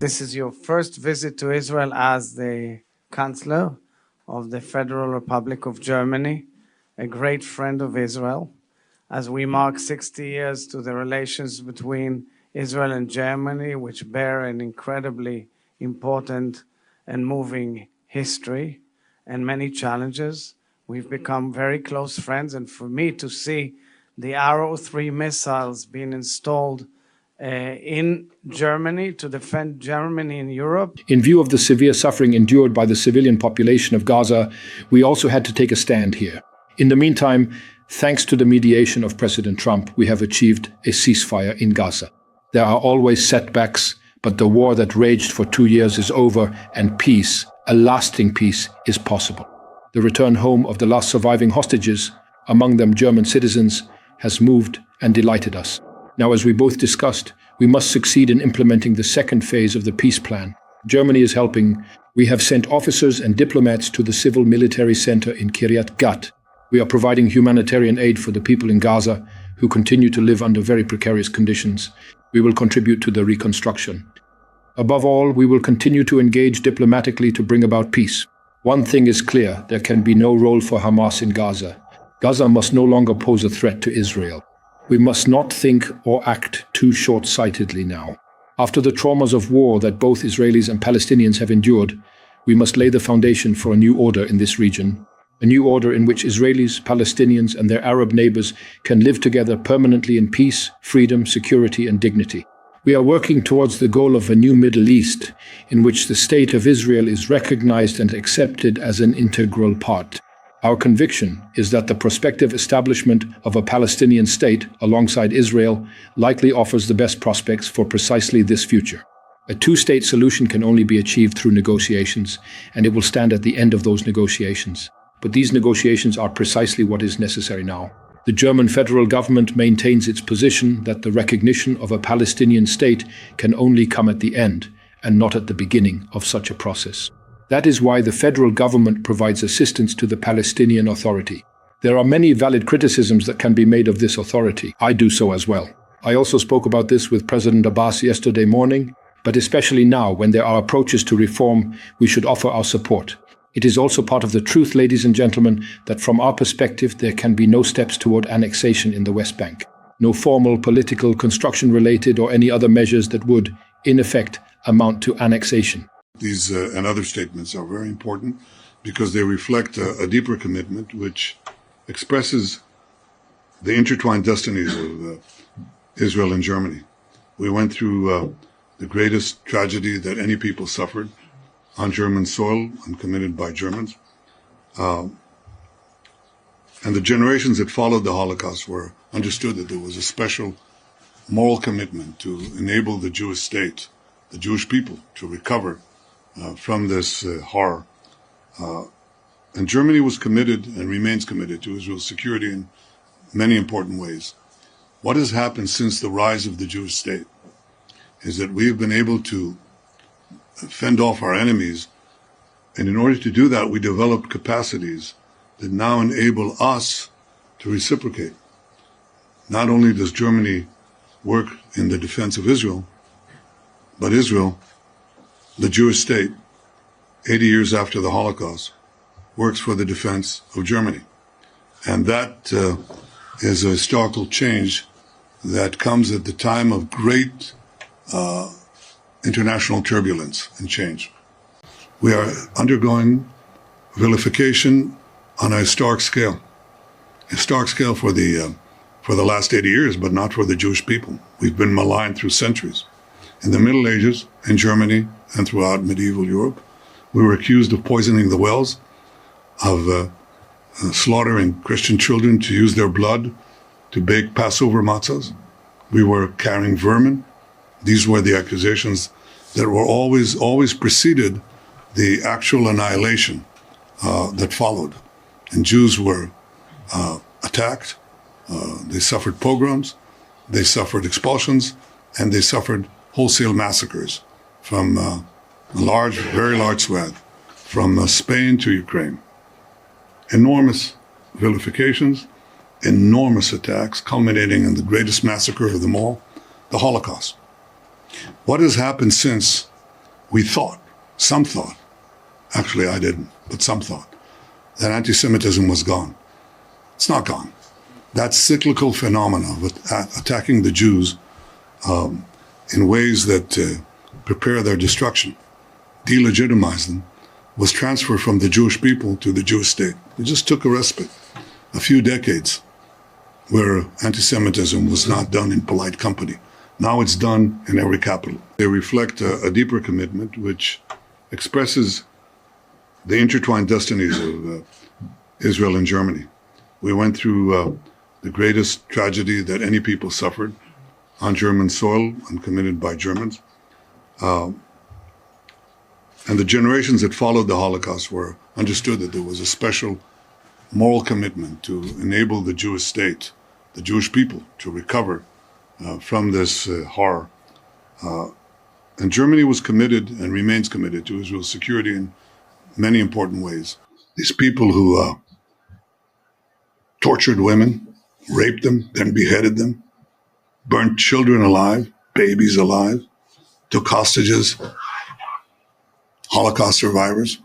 This is your first visit to Israel as the Chancellor of the Federal Republic of Germany, a great friend of Israel, as we mark 60 years to the relations between Israel and Germany, which bear an incredibly important and moving history and many challenges. We've become very close friends, and for me to see the Arrow 3 missiles being installed in Germany to defend Germany in Europe. In view of the severe suffering endured by the civilian population of Gaza, we also had to take a stand here. In the meantime, thanks to the mediation of President Trump, we have achieved a ceasefire in Gaza. There are always setbacks, but the war that raged for 2 years is over, and peace, a lasting peace, is possible. The return home of the last surviving hostages, among them German citizens, has moved and delighted us. Now, as we both discussed, we must succeed in implementing the second phase of the peace plan. Germany is helping. We have sent officers and diplomats to the civil military center in Kiryat Gat. We are providing humanitarian aid for the people in Gaza who continue to live under very precarious conditions. We will contribute to the reconstruction. Above all, we will continue to engage diplomatically to bring about peace. One thing is clear: there can be no role for Hamas in Gaza. Gaza must no longer pose a threat to Israel. We must not think or act too short-sightedly now. After the traumas of war that both Israelis and Palestinians have endured, we must lay the foundation for a new order in this region. A new order in which Israelis, Palestinians, and their Arab neighbors can live together permanently in peace, freedom, security, and dignity. We are working towards the goal of a new Middle East, in which the State of Israel is recognized and accepted as an integral part. Our conviction is that the prospective establishment of a Palestinian state alongside Israel likely offers the best prospects for precisely this future. A two-state solution can only be achieved through negotiations, and it will stand at the end of those negotiations. But these negotiations are precisely what is necessary now. The German federal government maintains its position that the recognition of a Palestinian state can only come at the end, and not at the beginning of such a process. That is why the federal government provides assistance to the Palestinian Authority. There are many valid criticisms that can be made of this authority. I do so as well. I also spoke about this with President Abbas yesterday morning, but especially now, when there are approaches to reform, we should offer our support. It is also part of the truth, ladies and gentlemen, that from our perspective there can be no steps toward annexation in the West Bank. No formal political, construction-related or any other measures that would, in effect, amount to annexation. These and other statements are very important because they reflect a deeper commitment which expresses the intertwined destinies of Israel and Germany. We went through the greatest tragedy that any people suffered on German soil and committed by Germans. And the generations that followed the Holocaust were understood that there was a special moral commitment to enable the Jewish state, the Jewish people, to recover from this horror. And Germany was committed and remains committed to Israel's security in many important ways. What has happened since the rise of the Jewish state is that we have been able to fend off our enemies, and in order to do that, we developed capacities that now enable us to reciprocate. Not only does Germany work in the defense of Israel, but Israel, the Jewish state, 80 years after the Holocaust, works for the defense of Germany. And that is a historical change that comes at the time of great international turbulence and change. We are undergoing vilification on a historic scale for the last 80 years, but not for the Jewish people. We've been maligned through centuries. In the Middle Ages, in Germany, and throughout medieval Europe, we were accused of poisoning the wells, of slaughtering Christian children to use their blood to bake Passover matzahs. We were carrying vermin. These were the accusations that were always preceded the actual annihilation that followed. And Jews were attacked, they suffered pogroms, they suffered expulsions, and they suffered wholesale massacres from a very large swath, from Spain to Ukraine. Enormous vilifications, enormous attacks, culminating in the greatest massacre of them all, the Holocaust. What has happened since We thought, some thought, actually I didn't, but some thought, that anti-Semitism was gone. It's not gone. That cyclical phenomena of attacking the Jews in ways that prepare their destruction, delegitimize them, was transferred from the Jewish people to the Jewish state. It just took a respite, a few decades, where anti-Semitism was not done in polite company. Now it's done in every capital. They reflect a deeper commitment which expresses the intertwined destinies of Israel and Germany. We went through the greatest tragedy that any people suffered on German soil and committed by Germans. And the generations that followed the Holocaust were understood that there was a special moral commitment to enable the Jewish state, the Jewish people, to recover from this horror. And Germany was committed and remains committed to Israel's security in many important ways. These people who tortured women, raped them, then beheaded them, burnt children alive, babies alive, took hostages, Holocaust survivors,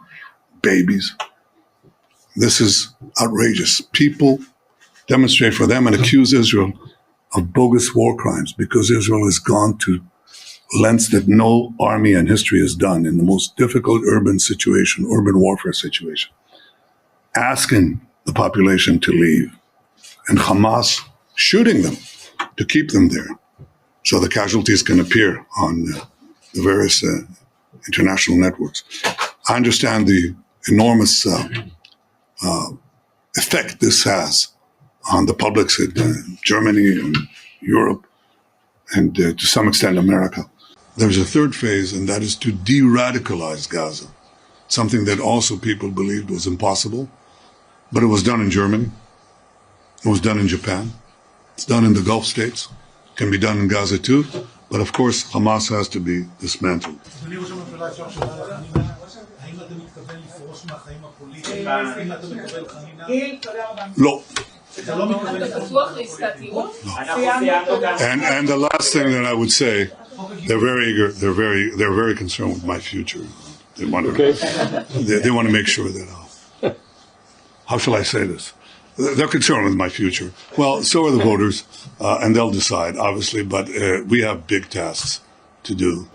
babies. This is outrageous. People demonstrate for them and accuse Israel of bogus war crimes because Israel has gone to lengths that no army in history has done in the most difficult urban warfare situation, asking the population to leave, and Hamas shooting them to keep them there so the casualties can appear on the various international networks. I understand the enormous effect this has on the publics in Germany and Europe and to some extent America. There's a third phase, and that is to de-radicalize Gaza, something that also people believed was impossible, but it was done in Germany, it was done in Japan, it's done in the Gulf states, can be done in Gaza too, but of course Hamas has to be dismantled. No. And the last thing that I would say, they're very eager. They're very concerned with my future. They want to make sure that how shall I say this? They're concerned with my future. Well, so are the voters, and they'll decide, obviously. But we have big tasks to do.